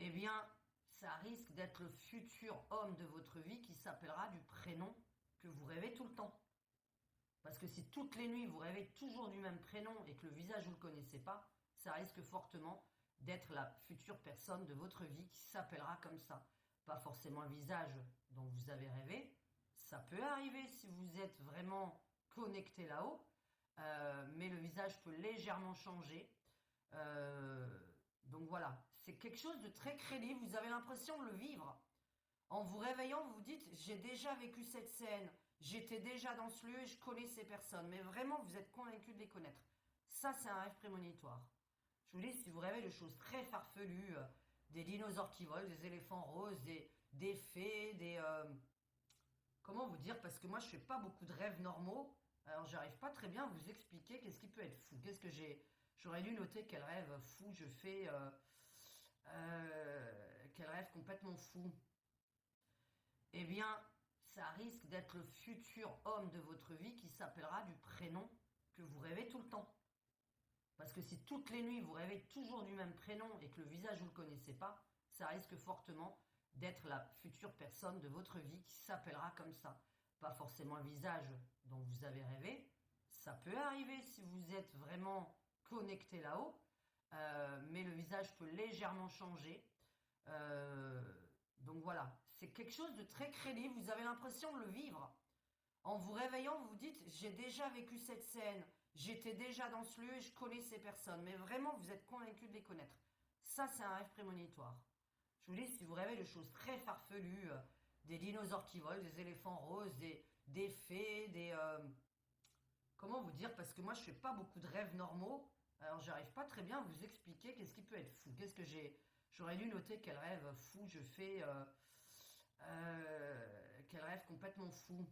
Eh bien, ça risque d'être le futur homme de votre vie qui s'appellera du prénom que vous rêvez tout le temps. Parce que si toutes les nuits vous rêvez toujours du même prénom et que le visage vous ne le connaissez pas, ça risque fortement d'être la future personne de votre vie qui s'appellera comme ça. Pas forcément le visage dont vous avez rêvé. Ça peut arriver si vous êtes vraiment connecté là-haut, mais le visage peut légèrement changer. Euh, donc voilà, c'est quelque chose de très crédible. Vous avez l'impression de le vivre. En vous réveillant, vous vous dites, j'ai déjà vécu cette scène, j'étais déjà dans ce lieu et je connais ces personnes. Mais vraiment, vous êtes convaincu de les connaître. Ça, c'est un rêve prémonitoire. Je vous dis, si vous rêvez de choses très farfelues, des dinosaures qui volent, des éléphants roses, des fées, comment vous dire? Parce que moi, je fais pas beaucoup de rêves normaux. Alors, j'arrive pas très bien à vous expliquer qu'est-ce qui peut être fou. Qu'est-ce que j'ai... J'aurais dû noter quel rêve fou je fais. Quel rêve complètement fou. Eh bien, ça risque d'être le futur homme de votre vie qui s'appellera du prénom que vous rêvez tout le temps. Parce que si toutes les nuits vous rêvez toujours du même prénom et que le visage vous ne le connaissez pas, ça risque fortement d'être la future personne de votre vie qui s'appellera comme ça. Pas forcément le visage dont vous avez rêvé. Ça peut arriver si vous êtes vraiment connecté là-haut, mais le visage peut légèrement changer. Euh, donc voilà, c'est quelque chose de très crédible. Vous avez l'impression de le vivre. En vous réveillant, vous vous dites, j'ai déjà vécu cette scène, j'étais déjà dans ce lieu et je connais ces personnes. Mais vraiment, vous êtes convaincu de les connaître. Ça, c'est un rêve prémonitoire. Je vous dis, si vous rêvez de choses très farfelues, des dinosaures qui volent, des éléphants roses, des fées, comment vous dire? Parce que moi, je fais pas beaucoup de rêves normaux. Alors, j'arrive pas très bien à vous expliquer qu'est-ce qui peut être fou. Qu'est-ce que j'ai... J'aurais dû noter quel rêve fou je fais. Quel rêve complètement fou.